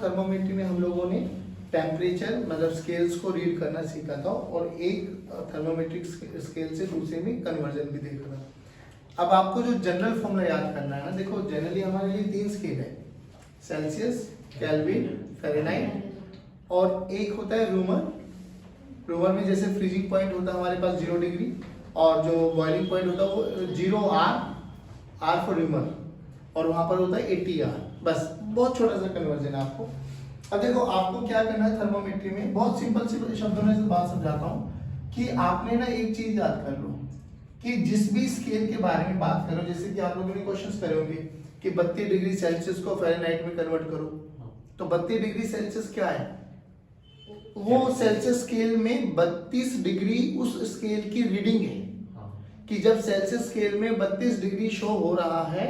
Thermometry में हम लोगों ने टेम्परेचर मतलब स्केल्स को रीड करना सीखा था और एक थर्मोमेट्रिक स्केल से दूसरे में कन्वर्जन भी देखा था। अब आपको जो जनरल फॉर्मूला याद करना है ना, देखो जनरली हमारे लिए 3 स्केल है, सेल्सियस, केल्विन, फ़ारेनहाइट और एक होता है रूमर। रूमर में जैसे फ्रीजिंग पॉइंट होता है हमारे पास 0 डिग्री और जो बॉइलिंग पॉइंट होता है वो 0 आर फॉर रूमर और वहां पर होता है 80 आर। बस बहुत छोटा सा कन्वर्जन है आपको। अब देखो आपको क्या करना है थर्मोमेट्री में, बहुत सिंपल शब्दों में बात समझाता हूँ कि आपने ना एक चीज याद कर लो कि जिस भी स्केल के बारे में बात करो, जैसे कि आप लोगों ने क्वेश्चंस करे होंगे कि 32 डिग्री सेल्सियस को फ़ारेनहाइट में कन्वर्ट करो, तो 32 डिग्री सेल्सियस क्या है, वो सेल्सियस स्केल में 32 डिग्री उस स्केल की रीडिंग है कि जब सेल्सियस स्केल में 32 डिग्री शो हो रहा है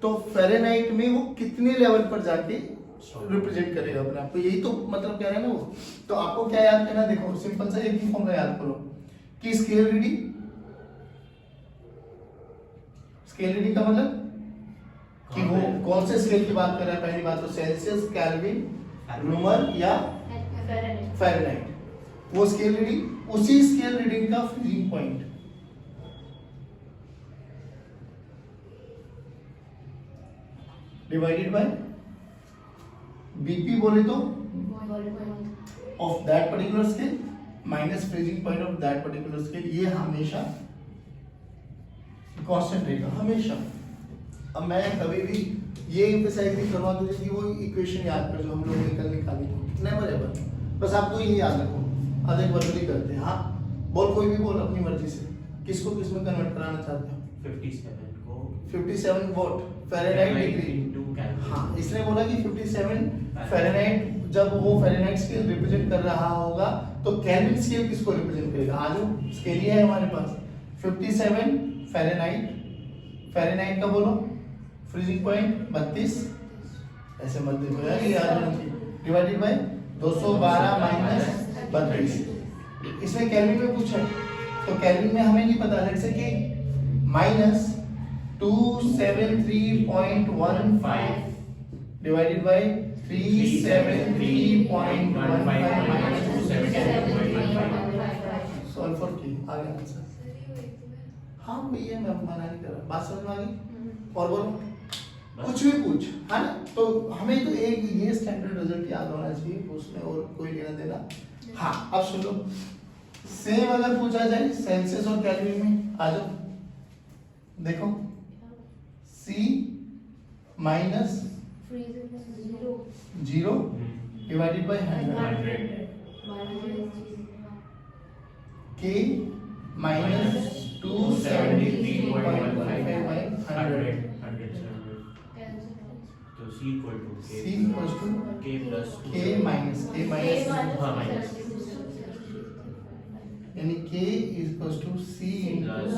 तो फ़ारेनहाइट में वो कितने लेवल पर जाके रिप्रेजेंट करेगा अपने आप को, यही तो मतलब कह रहे हैं ना वो। तो आपको क्या याद करना, देखो सिंपल सा एक ही फॉर्मूला याद करो कि स्केल रीडिंग का मतलब कि वो कौन से स्केल की बात कर रहा है। पहली बात तो सेल्सियस, केल्विन, रूमर या फ़ारेनहाइट, वो स्केल रीडिंग, उसी स्केल रीडिंग का freezing point divided by BP बोले तो of that particular scale minus freezing point of that particular scale. ये हमेशा कांस्टेंट रहेगा हमेशा। अब मैं कभी भी ये एम्फसाइज नहीं करवा दूं कि वो इक्वेशन याद कर जो हम लोग ने कल निकाली थी, नेवर एवर। बस आपको ये याद रखो, अधिक बदली करते हैं। हाँ बोल, कोई भी बोल अपनी मर्जी से, किसको किस में कन्वर्ट कराना चाहते हो? 57 को 57 वॉट फ़ारेनहाइट डिग्री। हाँ इसने बोला कि 57 फ़ारेनहाइट, जब वो फ़ारेनहाइट स्केल रिप्रेजेंट कर रहा होगा तो केल्विन स्केल किसको रिप्रेजेंट करेगा? आज स्केल ही है हमारे पास 57 फ़ारेनहाइट का बोलो फ्रीजिंग पॉइंट 32, ऐसे मत देखो यार, ये याद रखिए, डिवाइडेड बाय 212 माइनस 32। इसमें केल्विन में पूछा तो केल्विन में हमें नहीं पता, लेट्स से कि minus 273.15 divided by 373.15 minus 273.15 solve for की आ गया आंसर। हाँ भैया मैं मना नहीं कर रहा, बात समझ में आ गई? और बोलो कुछ भी पूछ, है ना? तो हमें तो एक ये स्टैंडर्ड रिजल्ट याद होना चाहिए, उसमें और कोई लेना देना। हाँ अब सुनो, सेम अगर पूछा जाए सेल्सियस और केल्विन में, आ जाओ देखो, C minus 0 divided by 100, K minus 273.15 by 100। तो C equal to K minus यानी K is equals to C plus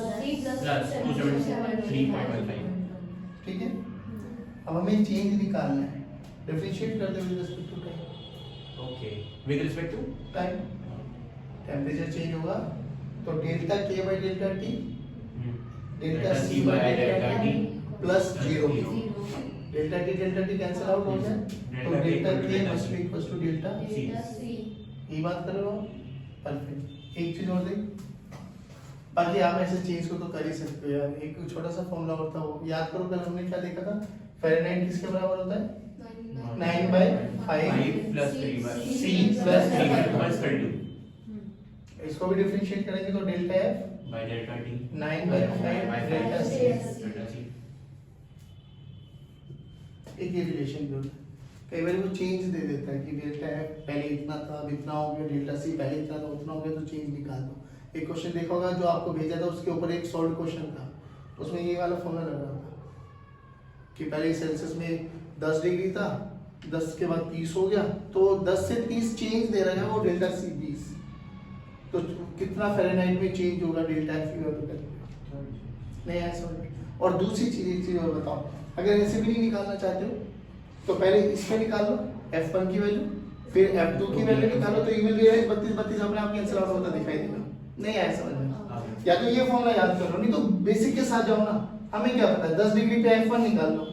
273.15। ठीक है। अब हमें चेंज निकालना है, डिफरेंशिएट करते हुए respect to time. Okay, with respect to time, temperature change होगा तो delta K by delta T, delta C by delta T plus 0, delta T cancel out हो जाए तो delta K must be equals to delta C। ये बात कर रहे हो? परफेक्ट। एक चीज और देख, बाकी आप ऐसे चीज को तो कर ही सकते हो यार। एक छोटा सा फॉर्मूला और था, वो याद करो, कल हमने क्या देखा था? फ़ारेनहाइट किसके बराबर होता है? 9/5 प्लस 3 C प्लस 3 इसको भी डिफरेंशिएट करेंगे तो delta F bye delta T 9/5 delta C। Delta C एक ही रिलेशन भी होता है। कई बार वो चेंज दे देता है कि डेल्टा F पहले इतना था अब इतना हो गया, डेल्टा C पहले इतना था उतना हो गया, तो चेंज निकाल दो। एक क्वेश्चन देखा होगा जो आपको भेजा था, उसके ऊपर एक सॉल्व क्वेश्चन था, उसमें ये वाला फॉर्मूला लग रहा था कि पहले सेल्सियस में 10 डिग्री था, 10 के बाद 30 हो गया, तो 10 से 30 चेंज दे रहा है वो डेल्टा C 20, तो कितना फ़ारेनहाइट में चेंज होगा डेल्टा F नहीं आया समझ। और दूसरी चीज एक चीज और बताओ, अगर ऐसे भी नहीं निकालना चाहते हो तो पहले इसमें निकाल लो F1 की वैल्यू, फिर F2 की वैल्यू निकालो तो इवन ये 32 अपने आप कैंसिल आउट होता दिखाई देगा। नहीं आया समझ में? या तो ये फॉर्मूला याद कर लो, नहीं तो बेसिक के साथ जाओ ना। हमें क्या पता है 10 डिग्री पे F1 निकाल लो,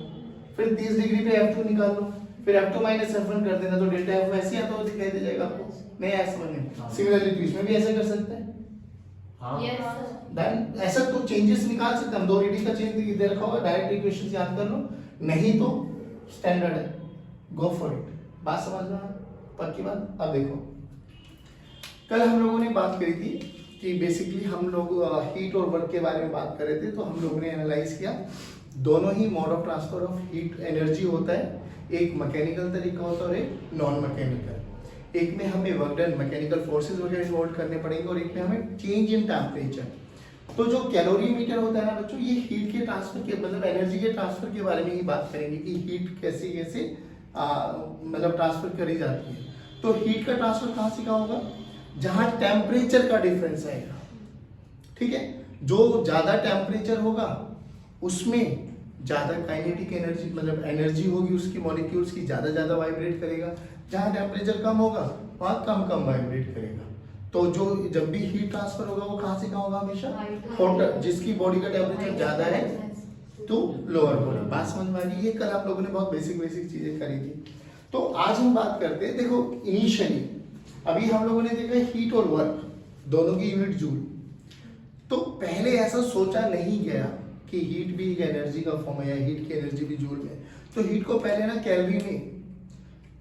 फिर 30 डिग्री पे F2 निकाल लो, फिर F2 माइनस F1 कर देना तो डेल्टा F ऐसे आता हुआ दिखाई दे जाएगा आपको, नहीं आया समझ में? सिमिलरली तो इसमें भी ऐसे कर सकते हैं। हाँ देन ऐसा तो चेंजेस निकाल सकते हैं हम, दो रीडिंग का चेंज दे रखा होगा, डायरेक्ट इक्वेशन याद कर लो, नहीं तो स्टैंडर्ड है, गो फॉर इट। बात समझ में पक्की बात? अब देखो कल हम लोगों ने बात करी थी कि बेसिकली हम लोग हीट और वर्क के बारे में बात कर रहे थे, तो हम लोगों ने एनालाइज किया दोनों ही mode of transfer of heat energy होता है, एक मैकेनिकल तरीका होता है और एक नॉन मैकेनिकल। एक में हमें वर्क डन मैकेनिकल फोर्सेस वगैरह इन्वॉल्व करने पड़ेंगे और एक में हमें चेंज इन टेम्परेचर। तो जो कैलोरीमीटर होता है ना बच्चों, ये हीट के ट्रांसफर के मतलब एनर्जी के ट्रांसफर के बारे में ही बात करेंगे कि हीट कैसे कैसे मतलब ट्रांसफर करी जाती है। तो हीट का ट्रांसफर कहाँ से कहाँ होगा? जहाँ टेम्परेचर का डिफरेंस आएगा, ठीक है। जो ज्यादा टेम्परेचर होगा उसमें ज्यादा काइनेटिक एनर्जी मतलब एनर्जी होगी, उसकी मॉलिक्यूल्स की ज्यादा वाइब्रेट करेगा। जहाँ टेम्परेचर कम होगा वहाँ कम वाइब्रेट करेगा। तो जो जब भी हीट ट्रांसफर होगा वो कहाँ से कहाँ होगा? हमेशा हॉटर, जिसकी बॉडी का टेम्परेचर ज्यादा है तो लोअर बॉडी। बात समझ में आ गई? ये कल आप लोगों ने बहुत बेसिक चीजें करी थी। तो आज हम बात करते हैं, देखो इनिशियली अभी हम लोगों ने देखा हीट और वर्क दोनों की यूनिट जूल। तो पहले ऐसा सोचा नहीं गया कि हीट भी एक एनर्जी का फॉर्म है या हीट की एनर्जी भी जूल में। तो हीट को पहले ना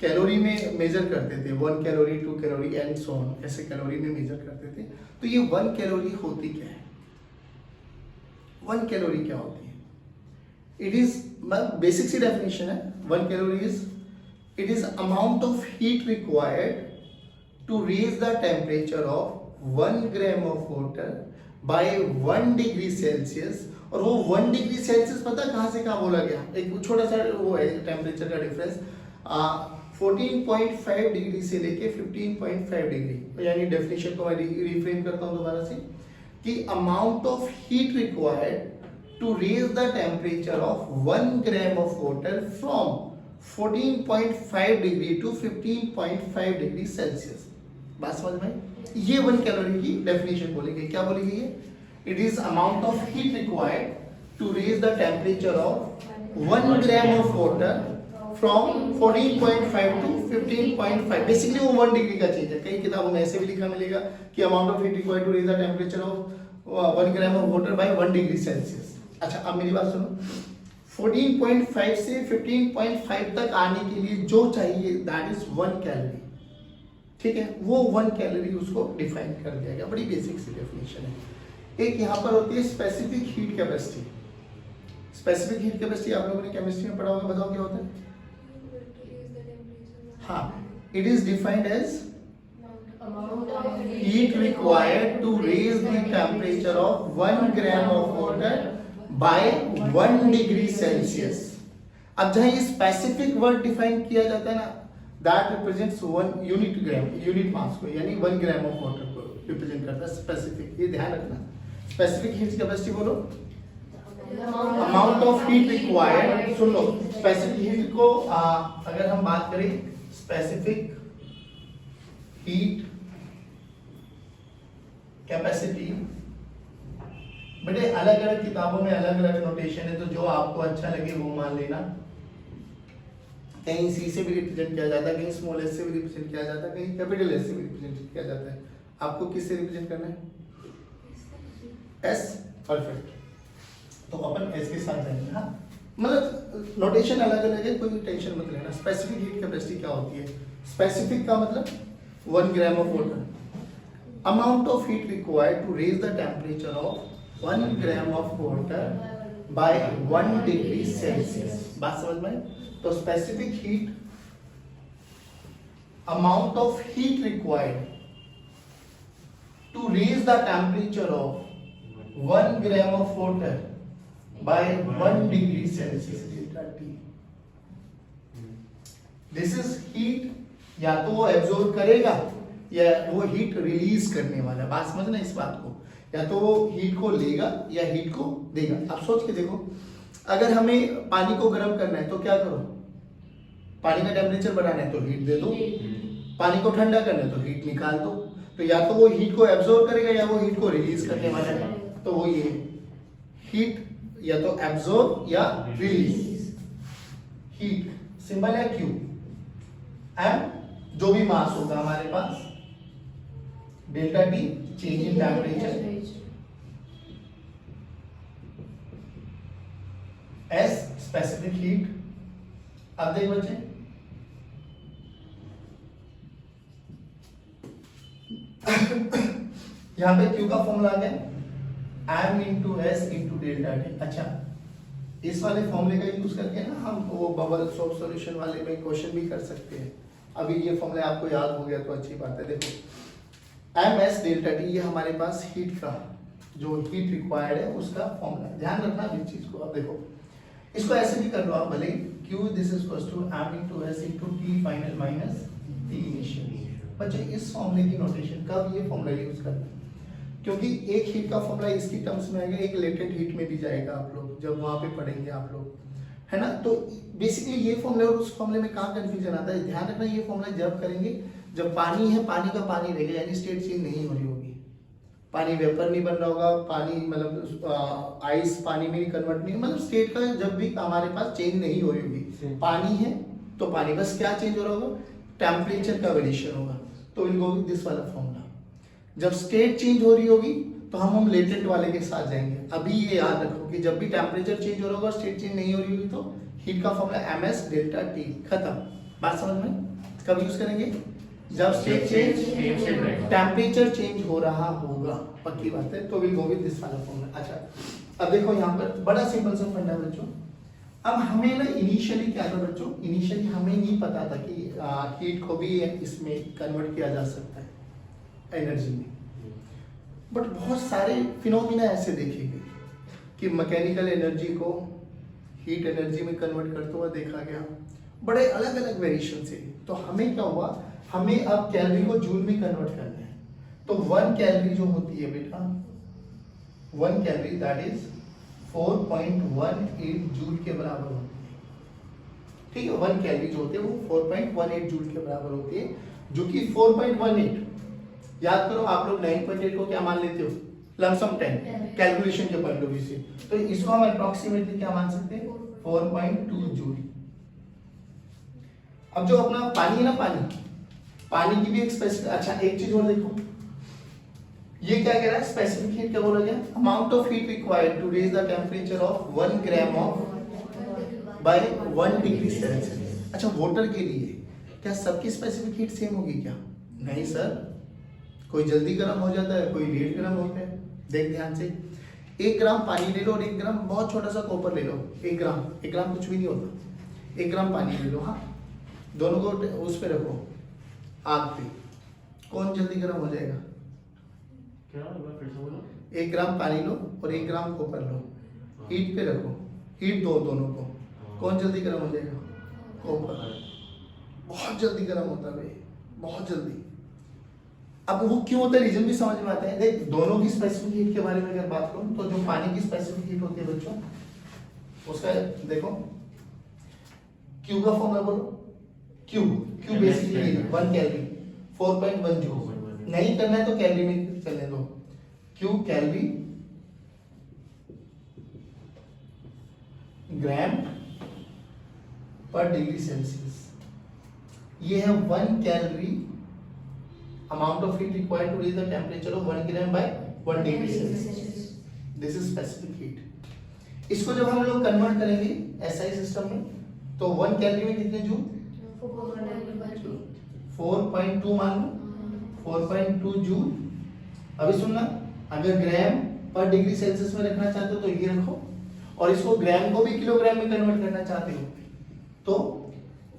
कैलोरी में मेजर करते थे, 1 calorie 2 calorie and so on, ऐसे कैलोरी में मेजर करते थे। तो ये 1 कैलोरी होती क्या है? 1 कैलोरी क्या होती है? इट इज बेसिक सी डेफिनेशन है। 1 calorie it is amount of heat required to raise the temperature of 1 gram of water by 1 degree Celsius। और वो 1 डिग्री सेल्सियस पता कहाँ से कहाँ बोला गया? एक छोटा सा वो है टेम्परेचर का डिफरेंस, 14.5 डिग्री से लेके 15.5 डिग्री। यानी डेफिनेशन को मैं रिफ्रेम करता हूँ दोबारा से कि amount of heat required to raise the temperature of 1 gram of water from 14.5 degree to 15.5 degree Celsius. बात समझ में? ये 1 कैलोरी की डेफिनेशन बोलेंगे। क्या बोलेंगे ये? It is amount of heat required to raise the temperature of 1 gram of water from 14.5 to 15.5। Basically वो 1 डिग्री का चीज है। कई किताबों में ऐसे भी लिखा मिलेगा कि amount of heat required to raise the temperature of 1 gram of water by 1 degree Celsius. अच्छा अब मेरी बात सुनो, 14.5 से 15.5 तक आने के लिए जो चाहिए दैट इज 1 कैलोरी, ठीक है। वो 1 कैलोरी उसको डिफाइन कर दिया गया। बड़ी बेसिक सी डेफिनेशन है। एक यहाँ पर होती है specific heat capacity. Specific heat capacity आप लोगों ने केमिस्ट्री में पढ़ा होगा, बताओ क्या होता है? हाँ, it is defined as heat required to raise the temperature of 1 gram of water by 1 degree Celsius। अब जहाँ ये स्पेसिफिक वर्ड डिफाइन किया जाता है ना, that represents 1 unit gram, unit mass को, यानी 1 ग्राम ऑफ वाटर को रिप्रेजेंट करता है स्पेसिफिक। ये ध्यान रखना। स्पेसिफिक हीट कैपेसिटी बोलो, amount of heat required. Soon low, specific heat को अगर हम बात करें स्पेसिफिक हीट कैपेसिटी, बेटे अलग अलग किताबों में अलग अलग नोटेशन है, तो जो आपको अच्छा लगे वो मान लेना। कहीं सी से भी रिप्रेजेंट किया जाता है, कहीं स्मॉल एस से भी रिप्रेजेंट किया जाता है, कहीं कैपिटल एस से भी रिप्रेजेंट किया जाता है। आपको किस से रिप्रेजेंट करना है? एस। परफेक्ट। तो अपन एस के साथ जाएंगे। हाँ, मतलब नोटेशन अलग अलग है, कोई टेंशन मत लेना। स्पेसिफिक हीट कैपेसिटी क्या होती है? स्पेसिफिक का मतलब 1 gram of water, amount of heat required to raise the temperature of 1 gram of water by 1 degree Celsius। बात समझ में? तो specific heat, amount of heat required to raise the temperature of 1 gram of water by 1 degree Celsius delta T। This is heat, या तो वो absorb करेगा या वो हीट रिलीज करने वाला है। बात समझना इस बात को, या तो वो हीट को लेगा या हीट को देगा। आप सोच के देखो, अगर हमें पानी को गर्म करना है तो क्या करो? पानी का टेम्परेचर बढ़ाना है तो हीट दे दो, पानी को ठंडा करना है तो हीट निकाल दो। तो या तो वो हीट को एब्जॉर्ब करेगा या वो हीट को रिलीज करने वाला है। तो वो ये हीट या तो एब्जॉर्ब या रिलीज। हीट सिंबल है क्यू, एम जो भी मास होगा हमारे पास, delta T change in temperature, S specific heat. अब देख बच्चे, यहां पे क्यू का फॉर्मूला आ गया M into S into delta T. अच्छा, इस वाले फॉर्मूले का यूज करके ना हम वो बबल सॉल्व सॉल्यूशन वाले में क्वेश्चन भी कर सकते हैं। अभी ये फॉर्मूला आपको याद हो गया तो अच्छी बात है। देखो एम एस डेल्टा टी ये हमारे पास हीट का जो हीट रिक्वायर्ड है उसका फॉर्मूला है, ध्यान रखना इस चीज को। अब देखो इसको ऐसे भी कर लो आप भले, Q this is equals to m into s into t final minus t initial. बच्चे इस फॉर्मूले की नोटेशन कब ये फॉर्मूला यूज करना है, क्योंकि एक हीट का फॉर्मूला इसकी टर्म्स में आएगा, एक लेटेंट हीट में भी जाएगा आप लोग जब वहां पे पढ़ेंगे आप लोग, है ना। तो बेसिकली ये फॉर्मूला और उस फॉर्मूले में कहाँ कंफ्यूजन आता है, ध्यान रखना। ये फॉर्मूला जब करेंगे जब पानी है, पानी का पानी रहेगा, यानी स्टेट चेंज नहीं हो रही होगी, पानी वेपर नहीं बन रहा होगा, पानी मतलब आइस पानी में कन्वर्ट नहीं, मतलब स्टेट का जब भी हमारे पास चेंज नहीं हो रही होगी, पानी है तो पानी बस क्या चेंज हो रहा होगा, टेम्परेचर का वेरिएशन होगा। तो विल गो विद दिस वाला फॉर्मूला। जब स्टेट चेंज हो रही होगी तो हम लेटेंट वाले के साथ जाएंगे। अभी ये याद रखो कि जब भी टेम्परेचर चेंज हो रहा होगा, स्टेट चेंज नहीं हो रही होगी, तो हीट का formula M S delta T, खत्म। बात समझ में? कब यूज करेंगे, जब स्टेट चेंज टेम्परेचर चेंज हो रहा होगा, पक्की बात है। तो विल गो विद दिस वाला फॉर्मूला। अच्छा, अब देखो यहाँ पर बड़ा सिंपल सा फंडा बच्चों। अब हमें ना इनिशियली क्या था बच्चों, इनिशियली हमें नहीं पता था कि हीट को भी इसमें कन्वर्ट किया जा सकता है एनर्जी में, बट बहुत सारे फिनोमिना ऐसे देखे गए कि मैकेनिकल एनर्जी को हीट एनर्जी में कन्वर्ट करते हुआ देखा गया, बड़े अलग अलग वेरिएशन से। तो हमें क्या हुआ, हमें अब कैलोरी को जूल में कन्वर्ट करना है। तो 1 कैलोरी जो होती है बेटा, 1 कैलोरी दैट इज 4.18 जूल के बराबर होती है। ठीक है, 1 कैलोरी जो होती है वो 4.18 जूल के बराबर होती है, जो कि 4.18, याद करो आप लोग 9.8 को क्या मान लेते हो, लमसम 10 कैलकुलेशन के पॉइंट ऑफ व्यू से। तो इसको हम अप्रोक्सीमेटली क्या मान सकते हैं, 4.2 जूल। अब जो अपना पानी है ना, पानी की भी एक स्पेसिफिक, अच्छा एक चीज और देखो, ये क्या कह रहा है, स्पेसिफिक हीट क्या बोला गया, amount of heat required to raise the temperature of 1 gram of by 1 degree Celsius. अच्छा, वाटर के लिए क्या सबकी स्पेसिफिक हीट सेम होगी क्या, नहीं सर, कोई जल्दी गर्म हो जाता है, कोई लेट गर्म होता है। देख ध्यान से, 1 ग्राम पानी ले लो और 1 ग्राम बहुत छोटा सा कॉपर ले लो, 1 ग्राम कुछ भी नहीं होता, 1 ग्राम पानी ले लो, हाँ, दोनों को उस पे रखो आग पे, कौन जल्दी गर्म हो जाएगा, क्या फिर से बोलो, 1 ग्राम पानी लो और 1 ग्राम कॉपर लो, हीट पे रखो, हीट दो दोनों को, कौन जल्दी गर्म हो जाएगा, कॉपर, बहुत जल्दी गर्म होता है भाई, बहुत जल्दी। अब वो क्यों होता है, रीजन भी समझ में आता है। देख, दोनों की स्पेसिफिक हीट के बारे में अगर बात करूं तो जो पानी की स्पेसिफिक हीट होती है बच्चों, उसका देखो Q का फॉर्मूला बोलो, Q बेसिकली 1 कैलोरी 4.1 जूल। नहीं करना है तो कैलोरी में चलने दो, Q कैलोरी ग्राम पर डिग्री सेल्सियस। ये है 1 calorie amount of heat required to raise the temperature of 1 gram by 1 degree Celsius. This is specific heat. इसको जब हम लोग कन्वर्ट करेंगे SI सिस्टम में, तो 1 कैलोरी में कितने जूल, 4.2 मान लो, 4.2 जूल। अभी सुनना, अगर ग्राम पर डिग्री सेल्सियस में रखना चाहते हो तो ये रखो, और इसको ग्राम को भी किलोग्राम में कन्वर्ट करना चाहते हो तो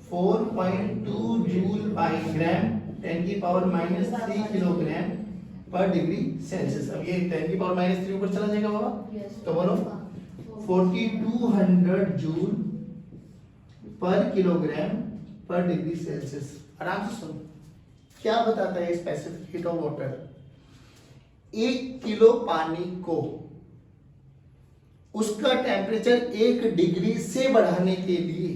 4.2 जूल बाई ग्राम 10 की पावर -3 किलोग्राम पर डिग्री सेल्सियस। अब ये 10 की पावर -3 ऊपर चला जाएगा बाबा, तो बोलो 4200 जूल पर किलोग्राम पर डिग्री सेल्सियस। आराम से सुनो, क्या बताता है specific heat of water, 1 kilo पानी को उसका टेम्परेचर 1 डिग्री से बढ़ाने के लिए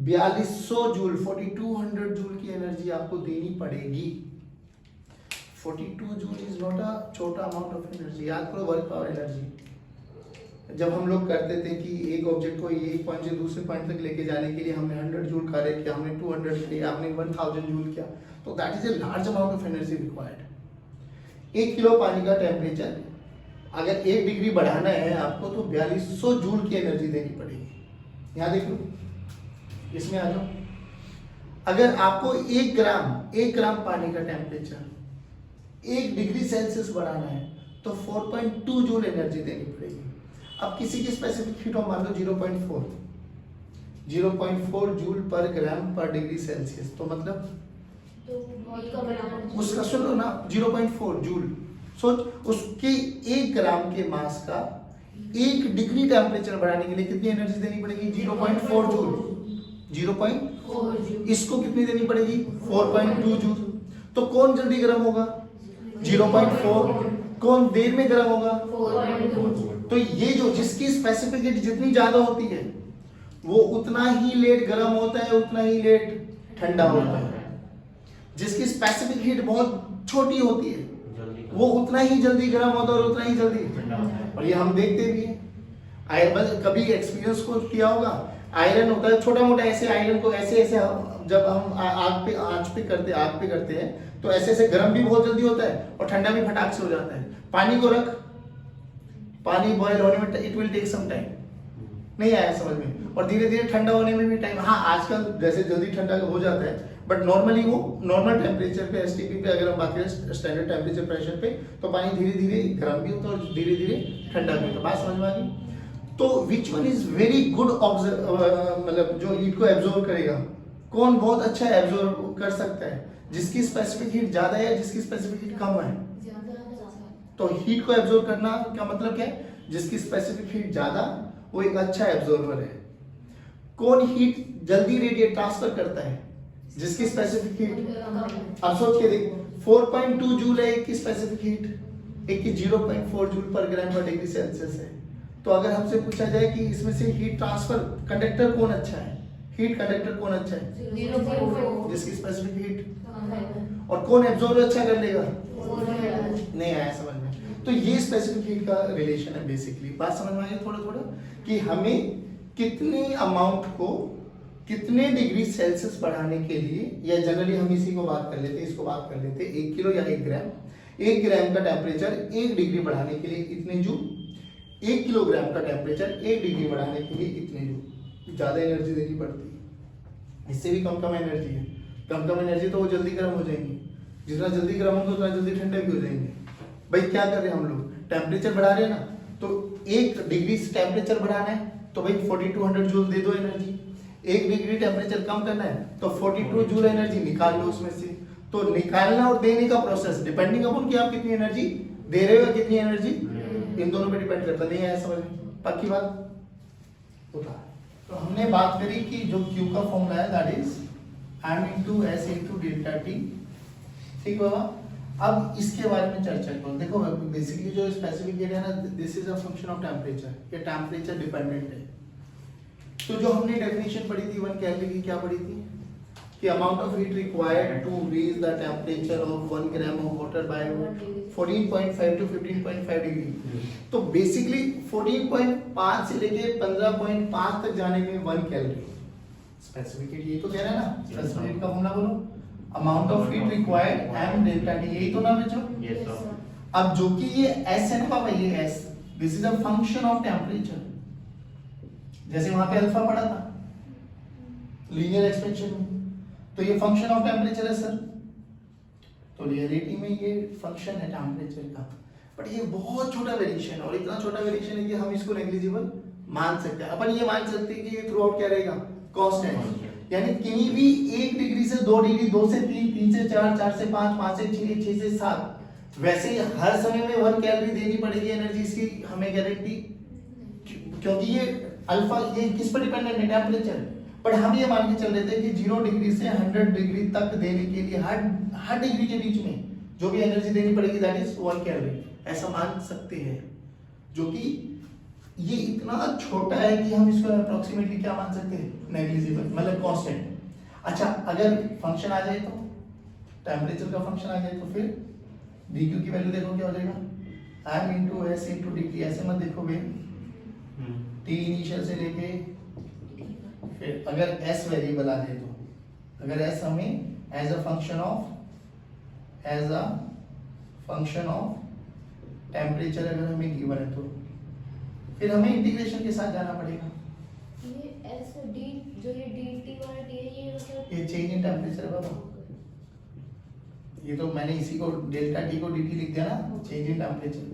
4200 जूल 4200 जूल की एनर्जी आपको देनी पड़ेगी। 42 जूल इज नॉट अ छोटा अमाउंट ऑफ एनर्जी, याद करो वर्क पावर एनर्जी। जब हम लोग करते थे कि एक ऑब्जेक्ट को एक पॉइंट से दूसरे पॉइंट तक लेके जाने के लिए हमने 100 जूल कार्य किया, हमने 200 किया, हमने 1000 जूल किया, तो that is a large amount of energy required. 1 kilo पानी का टेम्परेचर अगर 1 डिग्री बढ़ाना है आपको तो 4200 जूल की एनर्जी देनी पड़ेगी। यहाँ देख लो, इसमें आ जाओ, अगर आपको 1 ग्राम पानी का टेम्परेचर 1 डिग्री सेल्सियस बढ़ाना है तो 4.2 जूल एनर्जी देनी पड़ेगी। अब किसी की स्पेसिफिक हीट मान लो 0.4 जूल पर ग्राम पर डिग्री सेल्सियस, तो मतलब उसका सुन लो ना, 0.4 जूल। सोच, उसके 1 ग्राम के मास का 1 डिग्री टेम्परेचर बढ़ाने के लिए कितनी एनर्जी देनी पड़ेगी? 0.4 जूल। 0.4 जूल, इसको कितनी देनी पड़ेगी? 4.2 जूल। तो कौन जल्दी गर्म होगा? 0.4। कौन देर में गर्म होगा? 4.2। तो ये जो जिसकी स्पेसिफिक हीट जितनी ज्यादा होती है वो उतना ही लेट गर्म होता है, उतना ही लेट ठंडा होता है। जिसकी स्पेसिफिक हीट बहुत छोटी होती है वो उतना ही जल्दी गर्म होता है और उतना ही जल्दी ठंडा होता है। और ये हम देखते भी हैं। आयरन कभी एक्सपीरियंस को किया होगा, आयरन होता है छोटा मोटा, ऐसे आयरन को ऐसे जब हम आग पे करते हैं तो ऐसे ऐसे गर्म भी बहुत जल्दी होता है और ठंडा भी फटाक से हो जाता है। पानी को रख, पानी बॉयल होने में it will take some time, नहीं आया समझ में, और धीरे धीरे ठंडा होने में भी टाइम। हाँ, आजकल जैसे जल्दी ठंडा हो जाता है, बट नॉर्मली वो नॉर्मल टेम्परेचर पे, एसटीपी पे अगर हम बात करें स्टैंडर्ड टेम्परेचर प्रेशर पे, तो पानी धीरे धीरे गर्म भी होता है और धीरे धीरे ठंडा भी होता है। बात समझ में आ गई? तो which one is very good मतलब जो हीट को एब्जॉर्ब करेगा, कौन बहुत अच्छा एब्जॉर्ब कर सकता है? जिसकी स्पेसिफिक हीट ज्यादा है, जिसकी स्पेसिफिक हीट कम है। तो हीट को एब्जॉर्ब करना का मतलब क्या है? जिसकी स्पेसिफिक हीट ज्यादा वो एक अच्छा एब्जॉर्बर है। कौन हीट जल्दी रेडिएट ट्रांसफर करता है? जिसकी स्पेसिफिक हीट, अब सोच के देख, 4.2 जूल है एक की स्पेसिफिक हीट, एक की 0.4 जूल पर ग्राम पर डिग्री सेल्सियस है। तो अगर हमसे पूछा जाए कि इसमें से हीट ट्रांसफर कंडक्टर कौन अच्छा है, हीट कंडक्टर कौन अच्छा है? 0.4 जिसकी स्पेसिफिक हीट। और कौन एब्जॉर्ब अच्छा कर लेगा? नहीं आया समझ में? तो ये स्पेसिफिक हीट का रिलेशन है बेसिकली। बात समझ में आई थोड़ा थोड़ा कि हमें कितने अमाउंट को कितने डिग्री सेल्सियस बढ़ाने के लिए, या जनरली हम इसी को बात कर लेते हैं, इसको बात कर लेते हैं 1 किलो या 1 ग्राम का टेम्परेचर 1 डिग्री बढ़ाने के लिए इतने जूल, 1 किलोग्राम का टेम्परेचर 1 डिग्री बढ़ाने के लिए इतने जूल। ज्यादा एनर्जी देनी पड़ती है, इससे भी कम एनर्जी है। कम एनर्जी तो वो जल्दी गर्म हो जाएंगी, जितना जल्दी गर्म होंगे उतना जल्दी ठंडे भी हो जाएंगे। भाई क्या कर रहे हैं हम लोग? टेम्परेचर बढ़ा रहे हैं ना, तो 1 डिग्री टेम्परेचर बढ़ाना है तो भाई 4200 जूल दे दो एनर्जी। 1 डिग्री टेम्परेचर कम करना है तो 42 जूल एनर्जी निकाल लो उसमें से। तो निकालना और देने का प्रोसेस डिपेंडिंग अपॉन कि आप कितनी एनर्जी दे रहे हो या कितनी एनर्जी, इन दोनों पे डिपेंड करता। नहीं आया समझ में? पक्की बात होता है। तो हमने बात करी कि जो Q का फॉर्मूला है that is m into S into delta T। ठीक बाबा, अब इसके बारे में चर्चा करो। देखो बेसिकली जो स्पेसिफिक हीट है ना, this is a function of temperature, ये टेम्परेचर डिपेंडेंट है। तो जो हमने डेफिनेशन पढ़ी थी 1 केल्विन की, क्या पढ़ी थी? कि amount of heat required to raise the temperature of 1 gram of water by 14.5 to 15.5 degree. तो बेसिकली 14.5 से लेके 15.5 तक जाने में 1 केल्विन स्पेसिफिक हीट। ये तो कह रहा है ना, स्पेसिफिक हीट का फॉर्मूला बोलो, amount of heat required m delta T, यही तो ना बच्चों? Yes sir. अब जो कि ये s है ना पापा, ये s, this is a function of temperature. जैसे वहां पे अल्फा पढ़ा था लीनियर एक्सपेंशन में, तो ये फंक्शन ऑफ टेम्परेचर है सर। तो रियलिटी में ये फंक्शन है टेम्परेचर का, बट ये बहुत छोटा वेरिएशन है, और इतना छोटा वेरिएशन है कि हम इसको नेग्लिजिबल मान सकते हैं। अपन ये मान सकते हैं कि ये थ्रू आउट क्या रहेगा? कांस्टेंट। यानी कहीं भी 1 डिग्री से 2 डिग्री, 2 से 3, 3 से 4, 4 से 5, 5 से 6, 6 से 7, वैसे ही हर समय में 1 कैलोरी देनी पड़ेगी एनर्जी, इसकी हमें गारंटी, क्योंकि ये अल्फा ये किस पर डिपेंडेंट है? टेम्परेचर। बट हम ये मान के चल रहे थे कि 0 डिग्री से 100 डिग्री तक देने के लिए हर डिग्री के बीच में जो भी एनर्जी देनी पड़ेगी दैट इज 1 कैलोरी, ऐसा मान सकते हैं। जो कि ये इतना छोटा है कि हम इसको अप्रोक्सीमेटली क्या मान सकते हैं? नेग्लिजिबल, मतलब कांस्टेंट। अच्छा, अगर फंक्शन आ जाए तो, टेम्परेचर का फंक्शन आ जाए तो फिर dq की वैल्यू देखो क्या हो जाएगा? m into s into dt। ऐसे मत देखो बे, टी इनिशियल से लेके फिर अगर एस वेरिएबल आ जाए तो अगर एस हमें as a function of temperature अगर हमें गिवन है तो फिर हमें इंटीग्रेशन के साथ जाना पड़ेगा। ये एस डी जो ये dt वाला डी है ये मतलब ये चेंज इन टेम्परेचर बाबा, ये तो मैंने इसी को डेल्टा टी को dt लिख दिया ना, चेंज इन टेम्परेचर,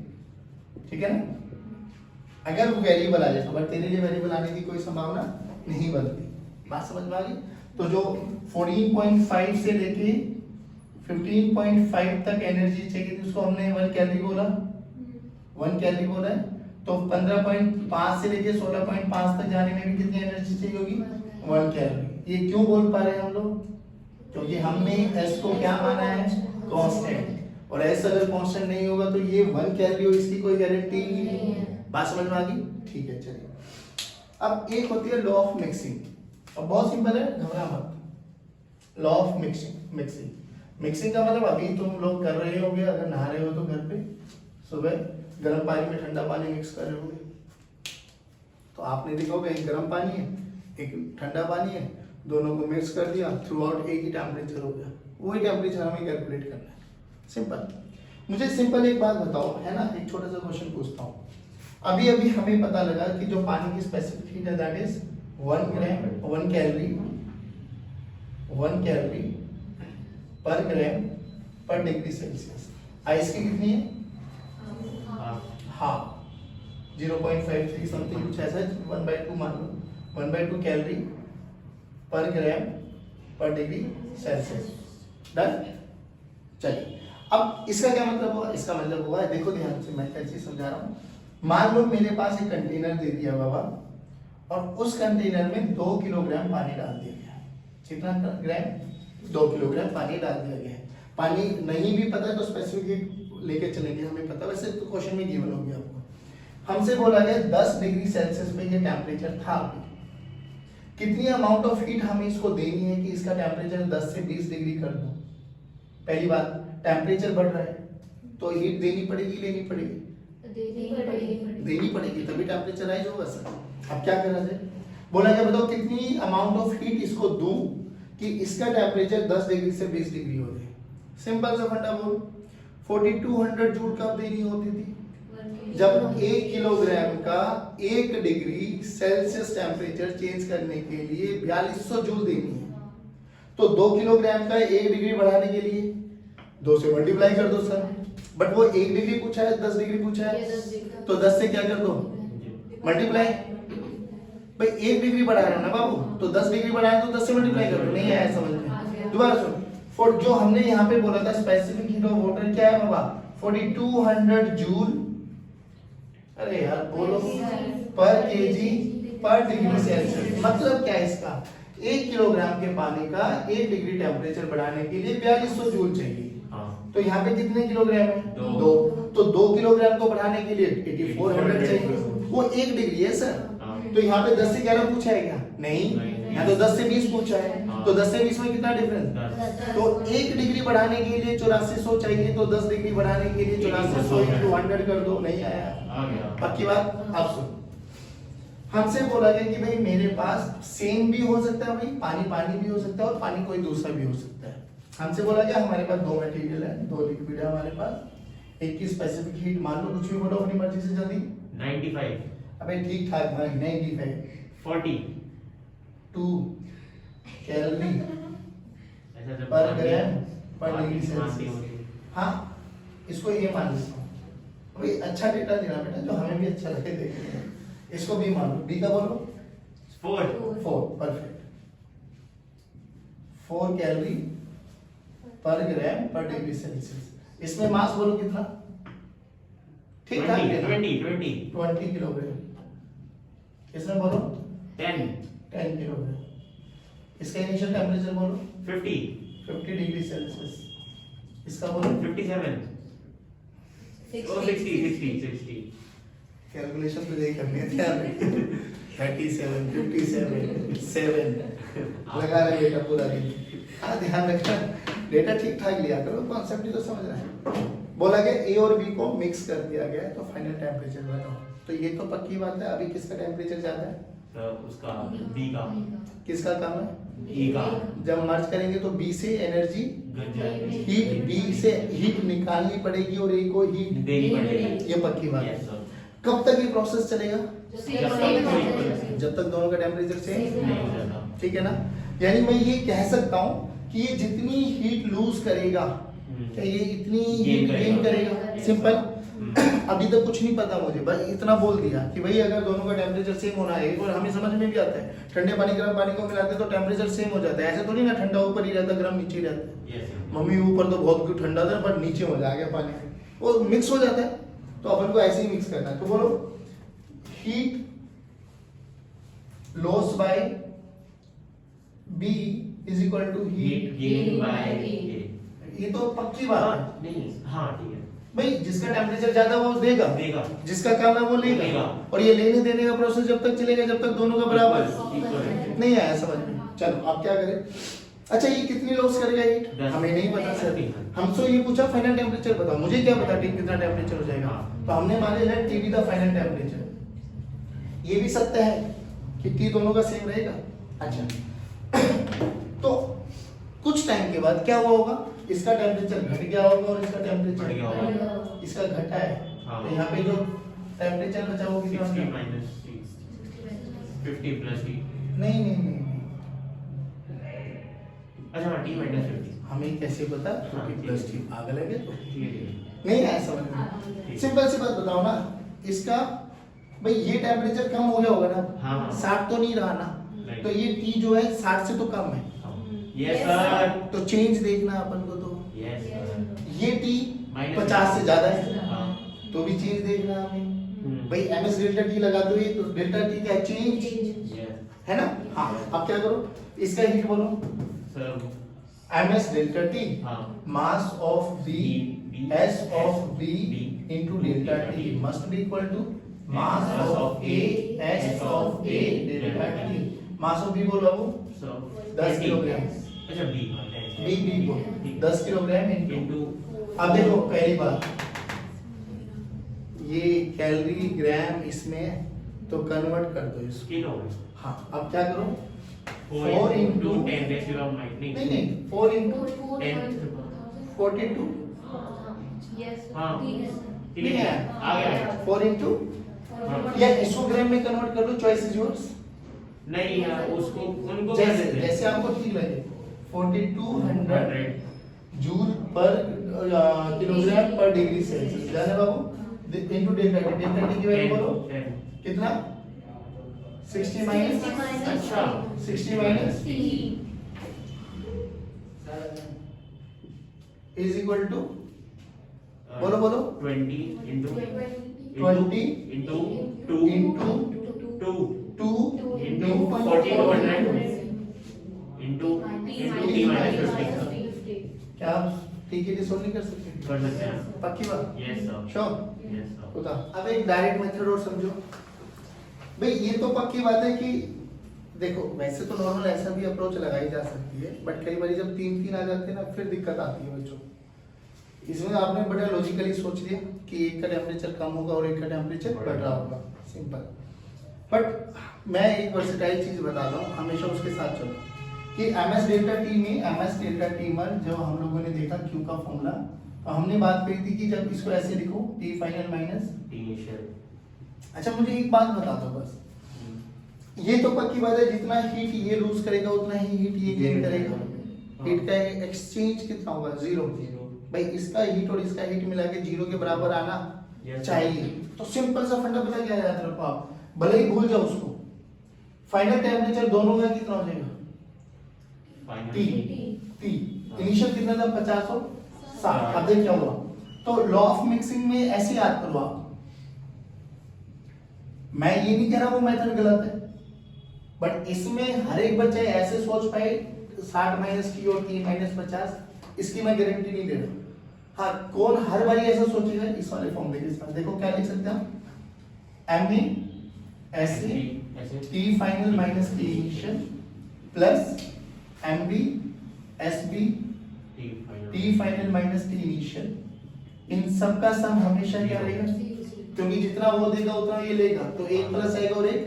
ठीक है ना। अगर वो वेरिएबल आ जाए तो बट तेरे लिए वेरिएबल आने की कोई संभावना नहीं बनती, बात समझ में आ गई। तो जो 14.5 से लेके 15.5 तक एनर्जी चाहिए थी उसको हमने 1 कैलोरी बोला, 1 कैलोरी बोला है। तो 15.5 से लेके 16.5 तक जाने में भी कितनी एनर्जी चाहिए होगी, 1 कैलोरी। ये क्यों बोल पा रहे हैं हम लोग, क्योंकि हमने एस को क्या माना है, कांस्टेंट, और एस अगर कांस्टेंट नहीं होगा तो ये 1 कैलोरी हो, इसकी कोई गारंटी नहीं है। बात समझ में आ गई, ठीक है। चलिए अब एक होती है लॉ ऑफ मिक्सिंग, और बहुत सिंपल है, घबरा मत। लॉ ऑफ मिक्सिंग का मतलब अभी तुम लोग कर रहे होगे, अगर नहा रहे हो तो घर पे सुबह गर्म पानी में ठंडा पानी मिक्स कर रहे होगे, तो आपने देखा होगा एक गर्म पानी है एक ठंडा पानी है, दोनों को मिक्स कर दिया, थ्रू आउट एक ही टेम्परेचर हो गया, वही टेम्परेचर हमें कैलकुलेट करना है, सिंपल। मुझे सिंपल एक बात बताओ, है ना, एक छोटा सा क्वेश्चन पूछता हूँ। अभी अभी हमें पता लगा कि जो पानी की स्पेसिफिक हीट है दैट इज 1 कैलोरी पर ग्राम पर डिग्री सेल्सियस। आइस की कितनी है, हाफ, 0.53 समथिंग कुछ ऐसा, 1/2 मान लो, 1/2 कैलोरी पर ग्राम पर डिग्री सेल्सियस। डन। चलिए अब इसका क्या मतलब हुआ, इसका मतलब हुआ, देखो ध्यान से मैं क्या चीज समझा रहा हूँ। मान लो मेरे पास एक कंटेनर दे दिया बाबा, और उस कंटेनर में 2 किलोग्राम पानी डाल दिया गया। कितना ग्राम, 2 किलोग्राम पानी डाल दिया गया है। पानी नहीं भी पता है तो स्पेसिफिक लेके चलेंगे, हमें पता, वैसे तो क्वेश्चन में गिवन हो गया आपको। हमसे बोला गया 10 डिग्री सेल्सियस पे ये टेम्परेचर था। कितनी अमाउंट ऑफ हीट हमें इसको देनी है कि इसका टेम्परेचर 10 से 20 डिग्री कर दो। पहली बात, टेम्परेचर बढ़ रहा है तो हीट देनी पड़ेगी, लेनी पड़ेगी, देनी पड़ेगी, तभी टेम्परेचर राइज होगा सर। अब क्या करा जाए, बोला गया बताओ कितनी अमाउंट ऑफ हीट इसको दूं कि इसका टेम्परेचर 10 डिग्री से 20 डिग्री हो जाए। सिंपल सा फंडा बोल, 4200 जूल कब देनी होती थी, जब 1 किलोग्राम का 1 डिग्री सेल्सियस टेम्परेचर चेंज करने के लिए 4200 जूल देनी है। तो 2 किलोग्राम का 1 डिग्री बढ़ाने के लिए 2 से मल्टीप्लाई कर दो सर, बट वो 1 डिग्री पूछा है, 10 डिग्री पूछा है, तो 10 से क्या कर दो, मल्टीप्लाई। भाई 1 डिग्री बढ़ा रहे हो ना बाबू, तो 10 डिग्री बढ़ाए तो 10 से मल्टीप्लाई कर दो। नहीं आया समझ में, दोबारा सुनो। फॉर जो हमने यहाँ पे बोला था स्पेसिफिक हीट ऑफ वाटर क्या है बाबा, 4200 जूल, अरे यार बोलो, पर केजी पर डिग्री सेल्सियस। मतलब क्या है इसका, 1 किलोग्राम के पानी का 1 डिग्री टेम्परेचर बढ़ाने के लिए 4200 जूल चाहिए। तो यहाँ पे कितने किलोग्राम है, 2, तो 2 किलोग्राम को बढ़ाने के लिए 8400 चाहिए, वो 1 डिग्री है सर। तो यहाँ पे 10 से 11 पूछा है क्या, नहीं, यहाँ तो 10 से 20 पूछा है, तो 10 से 20 में कितना डिफरेंस, तो 1 डिग्री बढ़ाने के लिए 8400 चाहिए, तो 10 डिग्री बढ़ाने के लिए 8400 into 100 कर दो। नहीं आया, पक्की बात। अब सुन, हमसे बोला गया कि भाई मेरे पास सेम भी हो सकता है, भाई पानी पानी भी हो सकता है और पानी कोई दूसरा भी हो सकता है। हमसे बोला गया हमारे पास 2 मटेरियल है, 2 लिक्विड है हमारे पास, एक की स्पेसिफिक हीट मान लो, कुछ भी बोलो अपनी मर्जी से जल्दी। 95, अबे ठीक ठाक भाई, 95, 42 कैलोरी ऐसा जब पर ग्राम पर डिग्री सेल्सियस। सेल्सियस। हाँ, इसको ये मान लेता हूँ भाई, अच्छा डेटा देना बेटा जो हमें भी अच्छा लगे देखने में। इसको भी मान लो, बी का बोलो 4, परफेक्ट, 4 कैलोरी पर ग्राम पर डिग्री सेल्सियस। इसमें मास बोलो कितना, ठीक ठाक 20 किलोग्राम। इसमें बोलो 10 किलोग्राम। इसका इनिशियल टेम्परेचर बोलो 50 डिग्री सेल्सियस। इसका बोलो 57, 60। कैलकुलेशन तो यही करनी है, ध्यान रखिए। 37, 57, 7 लगा रहे बेटा पूरा दिन। हाँ ध्यान रखना, डेटा ठीक ठाक लिया करो, कॉन्सेप्ट ही तो समझना है। बोला गया ए और बी को मिक्स कर दिया गया, तो फाइनल टेम्परेचर बताओ। तो ये तो पक्की बात है। अभी किसका टेम्परेचर ज्यादा है? सर उसका बी का किसका कम है? ई का जब मर्ज करेंगे तो बी से एनर्जी गज जाएगी हीट, बी से हीट निकालनी पड़ेगी और ए को हीट देनी पड़ेगी। ये पक्की बात यस है। सर। कब तक ये प्रोसेस चलेगा? जब जब तक दोनों का टेम्परेचर सेम नहीं हो जाता। ठीक है ना। यानी मैं ये कह सकता हूँ कि ये जितनी हीट लूज करेगा क्या ये इतनी हीट गेन करेगा? सिंपल। अभी तक कुछ नहीं पता मुझे, बस इतना बोल दिया कि भाई अगर दोनों का टेम्परेचर सेम होना है, और हमें समझ में भी आता है ठंडे पानी गर्म पानी को मिलाते हैं तो टेम्परेचर सेम हो जाता है। ऐसे थोड़ी ना ठंडा ऊपर ही रहता है गर्म नीचे ही रहता है। यस मम्मी ऊपर तो बहुत ठंडा था पर नीचे हो जा गया पानी, वो मिक्स हो जाता है। तो अपन को ऐसे ही मिक्स करना है। तो बोलो heat loss by B is equal to heat heat. Gain by A. ये तो पक्की बात है नहीं हाँ ठीक है भाई, जिसका टेम्परेचर ज्यादा वो देगा, देगा जिसका कम है वो लेगा। लेगा। और ये लेने देने का प्रोसेस जब तक चलेगा जब तक दोनों का बराबर इक्वल नहीं आया समझ में। चलो आप क्या करें? अच्छा ये कितनी लॉस करेगा हीट? 10। हमें नहीं पता सर। हमसे ये पूछा फाइनल टेम्परेचर बताओ, मुझे क्या पता टी कितना टेम्परेचर हो जाएगा? तो हमने मान लिया T be the final temperature. ये भी सत्य है कि टी दोनों का सेम रहेगा। अच्छा तो कुछ टाइम के बाद क्या हुआ होगा? इसका टेम्परेचर घट गया होगा और इसका बढ़ टेम्परेचर गया होगा। इसका घटा है। हाँ। तो यहाँ पे जो टेम्परेचर बचा वो कितना 60 होगा? Minus 50 plus T. नहीं नहीं नहीं नहीं। अच्छा हाँ टी माइनस 50। हमें कैसे पता? हाँ, 50 प्लस टी पागल है क्या तो? ठीक है ठीक है। नहीं आया समझ में। सिंपल सी बात बताओ ना, इसका भाई ये टेम्परेचर कम हो गया होगा ना? हाँ, हाँ। 60 तो नहीं रहा ना? नहीं। तो ये टी जो है 60 से तो कम है। Yes sir. तो चेंज देखना अपन को। तो यस सर। ये टी Minus 50 से ज्यादा है हाँ। तो भी चेंज देखना हमें। भाई एम एस डेल्टा टी लगा दो, ये तो डेल्टा टी का चेंज यस है ना। हाँ अब क्या करो? इसका हीट बोलो sir. M S delta T हाँ। Mass of B B S of B into delta T must be equal to mass of A S of A delta T. Mass of B बोलो बाबू sir 10 kilogram. अच्छा B B B को 10 kilogram into. Into अब देखो पहली बात, ये calorie ग्राम इसमें तो कन्वर्ट कर दो इसको। किलो। हाँ अब क्या करो? 4 into 10 रेज़ टू माइनस नहीं नहीं 4 into 42 हाँ नहीं ठीक है है। आ गया 4 into हाँ। या इसको ग्राम में कन्वर्ट कर लो, चॉइस इज योर्स। नहीं यार उसको उनको कर जैसे देते हैं। जैसे आपको ठीक लगे। 4200 100 जूल पर किलोग्राम पर डिग्री सेल्सियस। जाने बाबू into delta T. Delta T की वैल्यू बोलो 10 कितना? 60 माइनस अच्छा 60 माइनस इज इक्वल टू बोलो बोलो 20 into 20 into 2 into 2 2 into 4200 into t minus 50 क्या आप ठीक है सोल्व नहीं कर सकते? कर सकते हैं। पक्की बात? Yes sir. Sure? Yes sir. होता। अब एक डायरेक्ट मेथड और समझो भाई। ये तो पक्की बात है कि देखो वैसे तो नॉर्मल ऐसा भी अप्रोच लगाई जा सकती है, बट कई बार जब 3 आ जाते हैं ना फिर दिक्कत आती है बच्चों। इसमें आपने बड़ा लॉजिकली सोच लिया कि एक का टेम्परेचर कम होगा और एक का टेम्परेचर बढ़ रहा होगा, सिंपल। बट मैं एक वर्सेटाइल चीज बताता हूँ, हमेशा उसके साथ चलो कि एमएस डेल्टा टी में एमएस डेल्टा टी में जब हम लोगों ने देखा क्यू का फॉर्मूला, तो हमने बात करी थी कि जब इसको ऐसे लिखो T final minus T initial. अच्छा मुझे एक बात बता दो बस, ये तो पक्की बात है जितना हीट ये लूज करेगा उतना ही हीट ये गेन करेगा। हीट का एक्सचेंज कितना होगा? 0। भाई इसका हीट और इसका हीट मिला के 0 के बराबर आना चाहिए। तो सिंपल सा फंडा पता क्या याद रखो आप, भले ही भूल जाओ उसको। फाइनल टेम्परेचर दोनों का कितना हो जाएगा? टी। टी इनिशियल कितना था? 50 और 60। अब देख क्या हुआ, तो लॉ ऑफ मिक्सिंग में ऐसे याद करो आप। मैं ये नहीं कह रहा वो मेथड गलत है, बट इसमें हर एक बच्चे ऐसे सोच पाए 60 माइनस टी और टी माइनस 50, इसकी मैं गारंटी नहीं दे रहा। हाँ कौन हर बारी ऐसा सोचेगा? इस वाले फॉर्म में देखो क्या लिख सकते हैं, M B S T final minus T initial plus M B S B T final minus T initial. इन सब का सम हमेशा क्या रहेगा? क्योंकि जितना वो देगा उतना ये लेगा, तो एक प्लस आएगा और एक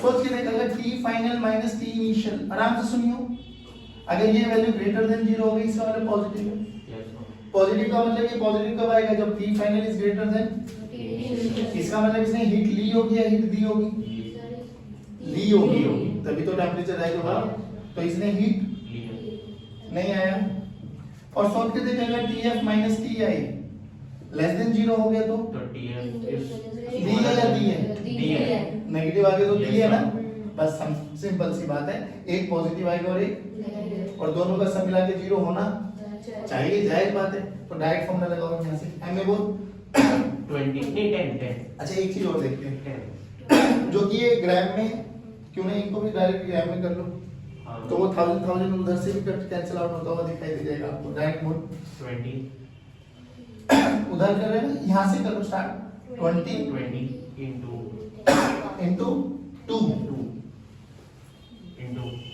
सोच के देखा, अगर T final minus T initial, आराम से सुनियो, अगर ये वैल्यू ग्रेटर देन 0 हो गई इसका मतलब पॉजिटिव है। पॉजिटिव का मतलब ये पॉजिटिव कब आएगा, जब T final is greater than, इसका मतलब इसने हीट ली होगी या हीट दी होगी, ली होगी, तभी तो टेम्परेचर राइज होगा। तो इसने हीट नहीं आया। और सोच के देखा, अगर T F minus T I less than 0 हो गया तो टी एफ इज दी है या दी है, नेगेटिव आ गया तो दी है ना, बस सिंपल सी बात है, एक पॉजिटिव आएगा और एक, और दोनों का सब मिला के 0 होना चाहिए, जायज बात है। तो डायरेक्ट फॉर्मूला लगाओ यहाँ से, एम ए बोल 20 नहीं 10 अच्छा एक चीज और देखते हैं, जो कि ये ग्राम में, क्यों नहीं इनको भी डायरेक्ट ग्राम में कर लो, तो वो 1000 उधर से भी कैंसिल आउट होता हुआ दिखाई दे जाएगा आपको। डायरेक्ट बोल 20 उधर कर रहे हैं ना, यहाँ से करो start, 20 into 2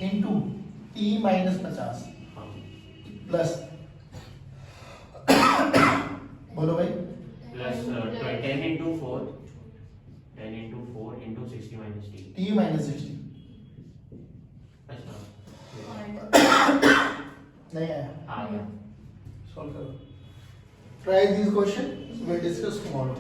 into t minus 50 plus बोलो भाई, plus 10 into 4 into 60 minus t। t minus 60 अच्छा नहीं आया, आ गया। सॉल्व करो, try this question, will discuss tomorrow.